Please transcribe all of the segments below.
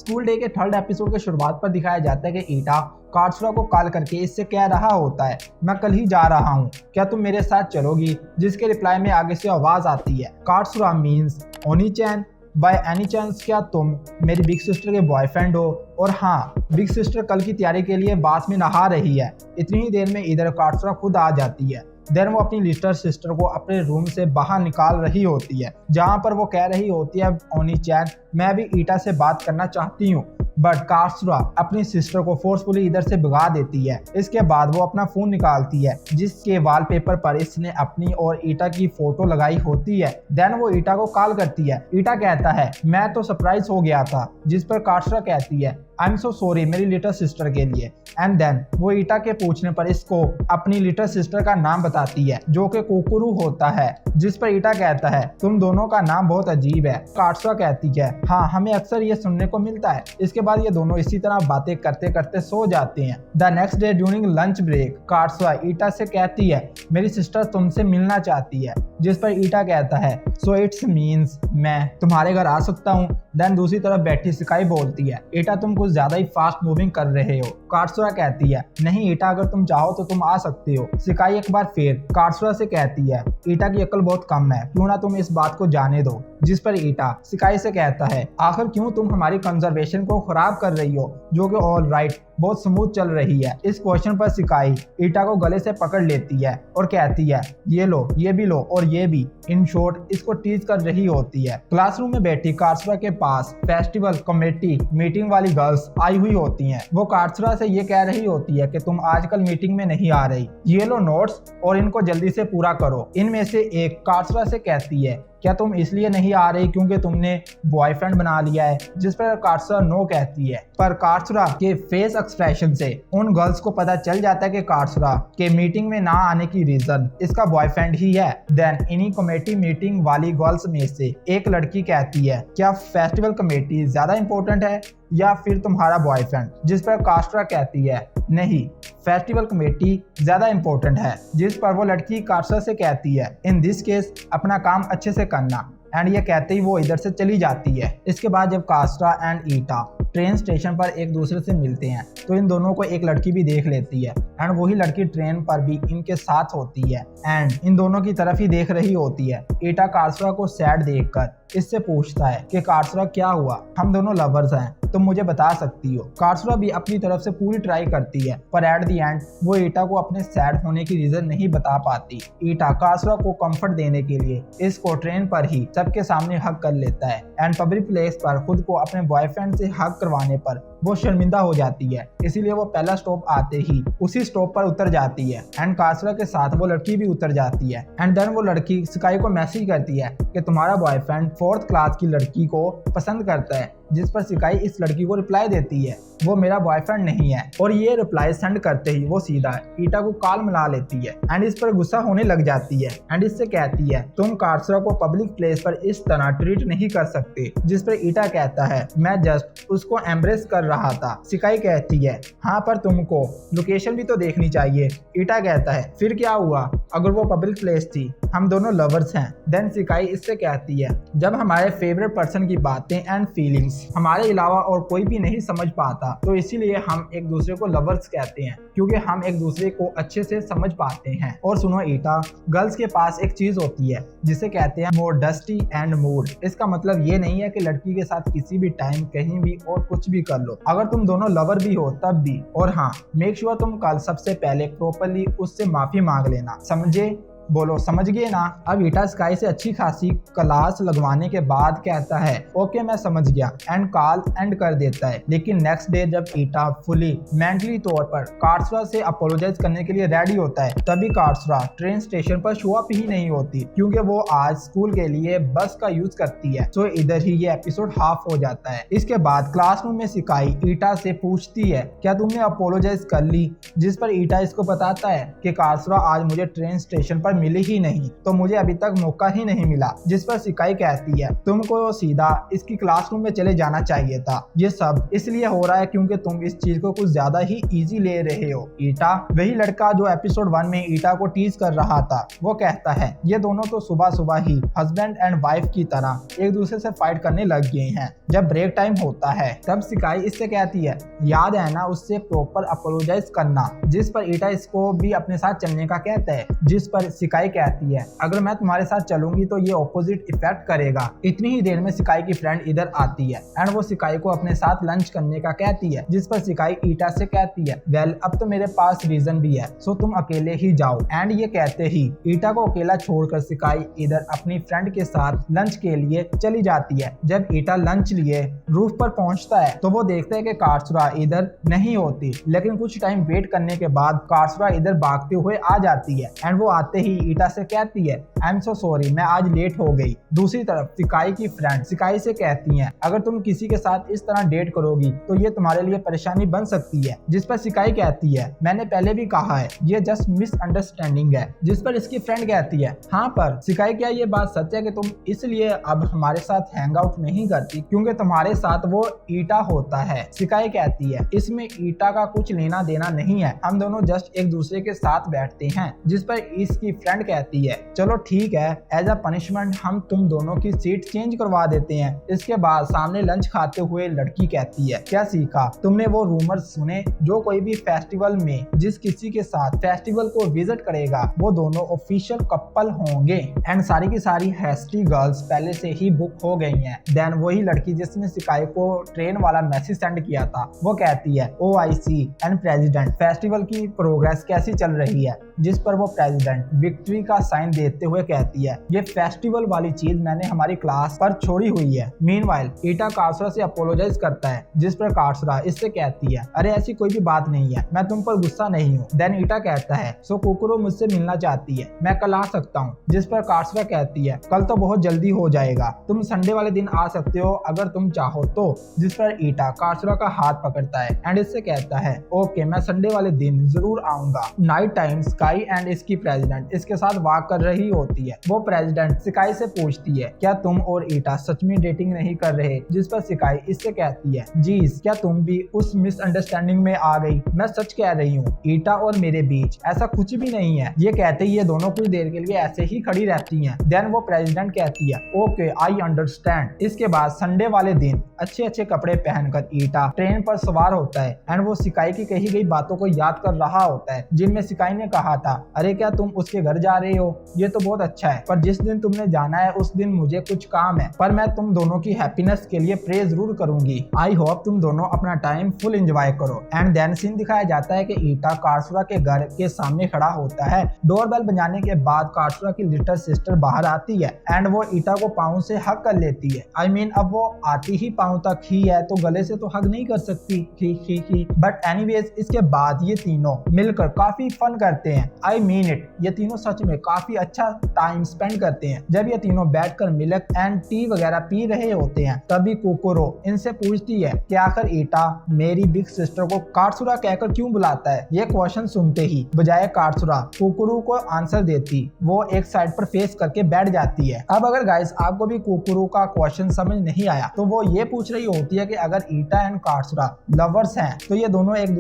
School day के third episode के शुरुआत पर दिखाया जाता है कि ईटा काट्सुरा को कॉल करके इससे कह रहा होता है, मैं कल ही जा रहा हूँ, क्या तुम मेरे साथ चलोगी? जिसके रिप्लाई में आगे से आवाज आती है, काट्सुरा मीन्स ओनी-चैन, बाय एनी चांस क्या तुम मेरी बिग सिस्टर के बॉयफ्रेंड हो? और हाँ, बिग सिस्टर कल की तैयारी के लिए बाथ में नहा रही है। इतनी ही देर में इधर काट्सुरा खुद आ जाती है। देन वो अपनी लिटिल सिस्टर को अपने रूम से बाहर निकाल रही होती है, जहाँ पर वो कह रही होती है, ओनी-चैन मैं भी ईटा से बात करना चाहती हूँ। बट काट्सुरा अपनी सिस्टर को फोर्सफुली इधर से भगा देती है। इसके बाद वो अपना फोन निकालती है, जिसके वॉलपेपर पर इसने अपनी और ईटा की फोटो लगाई होती है। देन वो ईटा को कॉल करती है। ईटा कहता है, मैं तो सरप्राइज हो गया था। जिस पर काट्सुरा कहती है, आई एम सो सॉरी मेरी लिटिल सिस्टर के लिए। एंड देन वो ईटा के पूछने पर इसको अपनी लिटिल सिस्टर का नाम बताती है, जो कि कोकोरू होता है। जिस पर ईटा कहता है, तुम दोनों का नाम बहुत अजीब है। काट्सुरा कहती है, हाँ हमें अक्सर ये सुनने को मिलता है। इसके बाद ये दोनों इसी तरह बातें करते करते सो जाते हैं। The next day during lunch break Katsura Eta से कहती है, मेरी सिस्टर तुमसे मिलना चाहती है। जिस पर ईटा कहता है, सो इट्स मीन्स मैं तुम्हारे घर आ सकता हूँ। देन दूसरी तरफ बैठी सिकाई बोलती है, ईटा तुम कुछ ज्यादा ही फास्ट मूविंग कर रहे हो। काट्सुरा कहती है, नहीं ईटा अगर तुम चाहो तो तुम आ सकते हो। सिकाई एक बार फिर काट्सुरा से कहती है, ईटा की अक्ल बहुत कम है, क्यों ना तुम इस बात को जाने दो। जिस पर ईटा सिकाई से कहता है, आखिर क्यों तुम हमारी कंजर्वेशन को खराब कर रही हो, जो कि ऑल राइट बहुत स्मूथ चल रही है। इस क्वेश्चन पर सिकाई ईटा को गले से पकड़ लेती है और कहती है, ये लो, ये भी लो और ये भी। इन शॉर्ट इसको टीज कर रही होती है। क्लासरूम में बैठी काट्सुरा के पास फेस्टिवल कमेटी मीटिंग वाली गर्ल्स आई हुई होती हैं। वो काट्सुरा से ये कह रही होती है कि तुम आजकल मीटिंग में नहीं आ रही, ये लो नोट्स और इनको जल्दी से पूरा करो। इनमें से एक काट्सुरा से कहती है, क्या तुम इसलिए नहीं आ रही क्योंकि तुमने बॉयफ्रेंड बना लिया है? जिस पर काट्सुरा नो कहती है। पर काट्सुरा के फेस एक्सप्रेशन से उन गर्ल्स को पता चल जाता है कि काट्सुरा के मीटिंग में ना आने की रीजन इसका बॉयफ्रेंड ही है। देन इन्हीं कमेटी मीटिंग वाली गर्ल्स में से एक लड़की कहती है, क्या फेस्टिवल कमेटी ज्यादा इंपॉर्टेंट है या फिर तुम्हारा बॉयफ्रेंड? जिस पर काट्सुरा कहती है, नहीं फेस्टिवल कमेटी ज्यादा इंपॉर्टेंट है। जिस पर वो लड़की काट्सुरा से कहती है, इन दिस केस अपना काम अच्छे से करना। एंड ये कहते ही वो इधर से चली जाती है। इसके बाद जब काट्सुरा एंड ईटा ट्रेन स्टेशन पर एक दूसरे से मिलते हैं तो इन दोनों को एक लड़की भी देख लेती है। एंड वही लड़की ट्रेन पर भी इनके साथ होती है एंड इन दोनों की तरफ ही देख रही होती है। ईटा काट्सुरा को सैड देखकर इससे पूछता है कि काट्सुरा क्या हुआ, हम दोनों लवर्स हैं, तुम मुझे बता सकती हो। काट्सुरा भी अपनी तरफ से पूरी ट्राई करती है, पर एट दी एंड वो ईटा को अपने सैड होने की रीजन नहीं बता पाती। ईटा काट्सुरा को कंफर्ट देने के लिए इसको ट्रेन पर ही सबके सामने हग कर लेता है एंड पब्लिक प्लेस पर खुद को अपने बॉयफ्रेंड से हग करवाने पर वो शर्मिंदा हो जाती है। इसीलिए वो पहला स्टॉप आते ही उसी स्टॉप पर उतर जाती है एंड काट्सुरा के साथ वो लड़की भी उतर जाती है। एंड देन वो लड़की सिकाई को मैसेज करती है कि तुम्हारा बॉयफ्रेंड 4th क्लास की लड़की को पसंद करता है। जिस पर सिकाई इस लड़की को रिप्लाई देती है, वो मेरा बॉयफ्रेंड नहीं है। और ये रिप्लाई सेंड करते ही वो सीधा ईटा को कॉल मिला लेती है एंड इस पर गुस्सा होने लग जाती है एंड इससे कहती है, तुम काट्सुरा को पब्लिक प्लेस पर इस तरह ट्रीट नहीं कर सकते। जिस पर ईटा कहता है, मैं जस्ट उसको एम्ब्रेस कर रहा था। सिकाई कहती है, हाँ पर तुमको लोकेशन भी तो देखनी चाहिए। ईटा कहता है, फिर क्या हुआ अगर वो पब्लिक प्लेस थी, हम दोनों लवर्स हैं। देन सिकाई इससे कहती है, जब हमारे फेवरेट पर्सन की बातें एंड फीलिंग्स हमारे अलावा और कोई भी नहीं समझ पाता तो इसीलिए हम एक दूसरे को लवर्स कहते हैं, क्योंकि हम एक दूसरे को अच्छे से समझ पाते हैं। और सुनो ईटा, गर्ल्स के पास एक चीज होती है जिसे कहते हैं मोडस्टी एंड मूड। इसका मतलब ये नहीं है कि लड़की के साथ किसी भी टाइम कहीं भी और कुछ भी कर लो, अगर तुम दोनों लवर भी हो तब भी। और हाँ, मेक श्योर तुम कल सबसे पहले प्रॉपरली उससे माफी मांग लेना, समझे? बोलो समझ गए ना? अब ईटा स्काई से अच्छी खासी क्लास लगवाने के बाद कहता है, ओके मैं समझ गया एंड कॉल एंड कर देता है। लेकिन नेक्स्ट डे जब ईटा फुली मेंटली तौर पर काट्सुरा से अपोलोजाइज करने के लिए रेडी होता है, तभी काट्सुरा ट्रेन स्टेशन पर शो अप ही नहीं होती, क्योंकि वो आज स्कूल के लिए बस का यूज करती है। तो इधर ही ये एपिसोड हाफ हो जाता है। इसके बाद क्लासरूम में सिकाई ईटा से पूछती है, क्या तुमने अपोलोजाइज कर ली? जिस पर ईटा इसको बताता है कि काट्सुरा आज मुझे ट्रेन स्टेशन पर मिली ही नहीं तो मुझे अभी तक मौका ही नहीं मिला। जिस पर सिकाई कहती है तुमको सीधा इसकी क्लासरूम में चले जाना चाहिए था। ये सब इसलिए हो रहा है क्योंकि तुम इस चीज को कुछ ज्यादा ही इजी ले रहे हो। ईटा, वही लड़का जो एपिसोड 1 में ईटा को टीज कर रहा था, वो कहता है ये दोनों तो सुबह सुबह ही हस्बैंड एंड वाइफ की तरह एक दूसरे से फाइट करने लग गए हैं। जब ब्रेक टाइम होता है तब सिकाई इससे कहती है याद है ना उससे प्रॉपर अपोलोजाइज करना। जिस पर ईटा इसको भी अपने साथ चलने का कहता है। जिस पर सिकाई कहती है अगर मैं तुम्हारे साथ चलूंगी तो ये ऑपोजिट इफेक्ट करेगा। इतनी ही देर में सिकाई की फ्रेंड इधर आती है एंड वो सिकाई को अपने साथ लंच करने का कहती है। जिस पर सिकाई ईटा से कहती है वेल अब तो मेरे पास रीजन भी है सो तुम अकेले ही जाओ। एंड ये कहते ही ईटा को अकेला छोड़कर सिकाई इधर अपनी फ्रेंड के साथ लंच के लिए चली जाती है। जब ईटा लंच लिए रूफ पर पहुंचता है तो वो देखता है कि काटसुरा इधर नहीं होती, लेकिन कुछ टाइम वेट करने के बाद काटसुरा इधर भागते हुए आ जाती है एंड वो आते ही ईटा से कहती है आई एम सो सॉरी मैं आज लेट हो गई। दूसरी तरफ सिकाई की फ्रेंड सिकाई से कहती हैं अगर तुम किसी के साथ इस तरह डेट करोगी तो ये तुम्हारे लिए परेशानी बन सकती है। जिस पर सिकाई कहती है मैंने पहले भी कहा है ये जस्ट मिसअंडरस्टैंडिंग है। जिस पर इसकी फ्रेंड कहती है हाँ पर सिकाई क्या ये बात सच है कि तुम इसलिए अब हमारे साथ हैंग आउट नहीं करती क्योंकि तुम्हारे साथ वो ईटा होता है। सिकाई कहती है इसमें ईटा का कुछ लेना देना नहीं है, हम दोनों जस्ट एक दूसरे के साथ बैठते हैं। जिस पर इसकी फ्रेंड कहती है चलो ठीक है एज अ पनिशमेंट हम तुम दोनों की सीट चेंज करवा देते हैं। इसके बाद सामने लंच खाते हुए लड़की कहती है क्या सीखा तुमने वो रूमर्स सुने जो कोई भी फेस्टिवल में जिस किसी के साथ फेस्टिवल को विजिट करेगा वो दोनों ऑफिशियल कपल होंगे एंड सारी की सारी हैस्टी गर्ल्स पहले से ही बुक हो गई हैं। देन वही लड़की जिसने सिकाई को ट्रेन वाला मैसेज सेंड किया था वो कहती है OIC एंड प्रेसिडेंट फेस्टिवल की प्रोग्रेस कैसी चल रही है। जिस पर वो प्रेसिडेंट विक्ट्री का साइन देते हुए कहती है ये फेस्टिवल वाली चीज मैंने हमारी क्लास पर छोड़ी हुई है। मीनवाइल ईटा काटसुरा से अपोलोजाइज करता है। जिस पर काटसुरा इससे कहती है अरे ऐसी कोई भी बात नहीं है मैं तुम पर गुस्सा नहीं हूँ। देन ईटा कहता है सो कुकुरो मुझसे मिलना चाहती है मैं कल आ सकता हूँ। जिस पर काटसुरा कहती है कल तो बहुत जल्दी हो जाएगा तुम संडे वाले दिन आ सकते हो अगर तुम चाहो तो। जिस पर ईटा काटसुरा का हाथ पकड़ता है एंड इससे कहता है ओके मैं संडे वाले दिन जरूर आऊंगा। नाइट टाइम सिकाई एंड इसकी प्रेसिडेंट इसके साथ वॉक कर रही होती है। वो प्रेसिडेंट सिकाई से पूछती है क्या तुम और ईटा सच में डेटिंग नहीं कर रहे। जिस पर सिकाई इससे कहती है जीज क्या तुम भी उस मिसअंडरस्टैंडिंग में आ गई, मैं सच कह रही हूँ ईटा और मेरे बीच ऐसा कुछ भी नहीं है। ये कहते ही ये दोनों कुछ देर के लिए ऐसे ही खड़ी रहती हैं। देन वो प्रेसिडेंट कहती है ओके आई अंडरस्टैंड। इसके बाद संडे वाले दिन अच्छे अच्छे कपड़े पहनकर ईटा ट्रेन पर सवार होता है एंड वो सिकाई की कही गई बातों को याद कर रहा होता है जिनमें सिकाई ने कहा था अरे क्या तुम उसके घर जा रहे हो, ये तो बहुत अच्छा है पर जिस दिन तुमने जाना है उस दिन मुझे कुछ काम है पर मैं तुम दोनों की हैप्पीनेस के लिए प्रे जरूर करूंगी। आई होप तुम दोनों अपना टाइम फुल एंजॉय करो। एंड देन सीन दिखाया जाता है कि ईटा काटसुरा के घर के सामने खड़ा होता है। डोरबेल बजाने के बाद काटसुरा की लिटिल सिस्टर बाहर आती है एंड वो ईटा को पाँव से हग कर लेती है। आई मीन अब वो आती ही पाँव तक ही है तो गले से तो हग नहीं कर सकती ही। बट एनीवेज इसके बाद ये तीनों मिलकर काफी फन करते हैं। आई मीन इट, ये तीनों सच में काफी अच्छा टाइम स्पेंड करते हैं। जब ये तीनों बैठकर मिल्क एंड टी वगैरह पी रहे होते हैं तभी कोकोरो इनसे पूछती है कि आखिर ईटा मेरी बिग सिस्टर को काटसुरा कहकर क्यों बुलाता है। ये क्वेश्चन सुनते ही बजाय काटसुरा कोकोरो को आंसर देती वो एक साइड पर फेस करके बैठ जाती है। अब अगर गाइस आपको भी कोकोरो का क्वेश्चन समझ नहीं आया तो वो ये पूछ रही होती है कि अगर ईटा एंड काटसुरा लवर्स हैं तो ये दोनों एक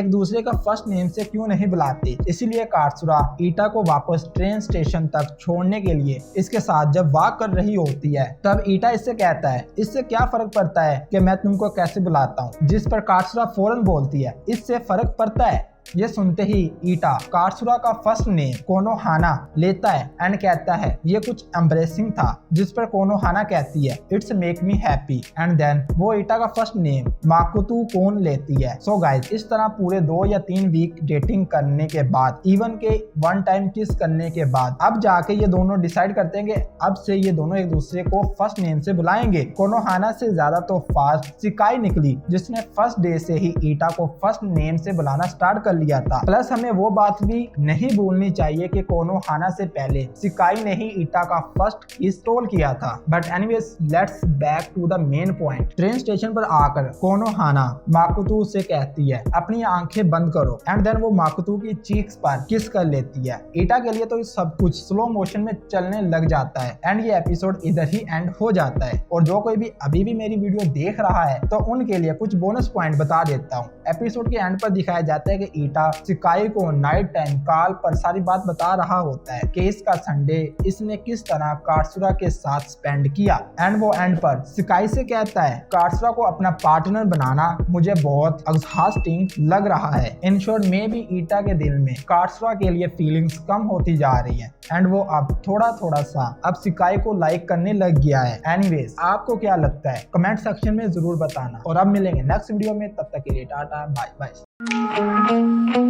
दूसरे का फर्स्ट नेम से क्यों नहीं बुलाते। इसीलिए काटसुरा ईटा को वापस ट्रेन स्टेशन तक छोड़ने के लिए इसके साथ जब वॉक कर रही होती है तब ईटा इससे कहता है इससे क्या फर्क पड़ता है कि मैं तुमको कैसे बुलाता हूँ। जिस पर काटसुरा फौरन बोलती है इससे फर्क पड़ता है। ये सुनते ही ईटा काटसुरा का फर्स्ट नेम कोनोहाना लेता है एंड कहता है ये कुछ एम्ब्रेसिंग था। जिस पर कोनोहाना कहती है it's make me happy and then वो ईटा का फर्स्ट नेम माकुतु कोन लेती है। सो गाइस इस तरह पूरे 2 या 3 वीक डेटिंग करने के बाद इवन के 1 टाइम किस करने के बाद अब जाके ये दोनों डिसाइड करते हैं कि अब से ये दोनों एक दूसरे को फर्स्ट नेम से बुलाएंगे। कोनोहाना से ज्यादा तो फास्ट सिकाई निकली जिसने फर्स्ट डे से ही ईटा को फर्स्ट नेम से बुलाना स्टार्ट कर कर लिया था। प्लस हमें वो बात भी नहीं भूलनी चाहिए कि कोनोहाना से पहले सिकाई ने ही ईटा का फर्स्ट किस स्टोल किया था। But anyways let's back to the main point. Train station पर आकर कोनोहाना माकोतो से कहती है अपनी आंखें बंद करो एंड देन वो माकोतो की चीक्स पर किस कर लेती है। ईटा के लिए तो सब कुछ स्लो मोशन में चलने लग जाता है एंड ये एपिसोड इधर ही एंड हो जाता है। और जो कोई भी अभी भी मेरी वीडियो देख रहा है तो उनके लिए कुछ बोनस पॉइंट बता देता हूँ। एपिसोड के एंड पर दिखाया जाता है कि ईटा सिकाई को नाइट टाइम कॉल पर सारी बात बता रहा होता है कि इसका संडे इसने किस तरह कात्सुरा के साथ स्पेंड किया एंड वो एंड पर सिकाई से कहता है कात्सुरा को अपना पार्टनर बनाना मुझे बहुत एग्जॉस्टिंग लग रहा है। इन शॉर्ट में भी ईटा के दिल में कात्सुरा के लिए फीलिंग्स कम होती जा रही है एंड वो अब थोड़ा थोड़ा सा अब सिकाई को लाइक करने लग गया है। एनीवेज आपको क्या लगता है कमेंट सेक्शन में जरूर बताना और अब मिलेंगे नेक्स्ट वीडियो में, तब तक के लिए टाटा बाय बाय।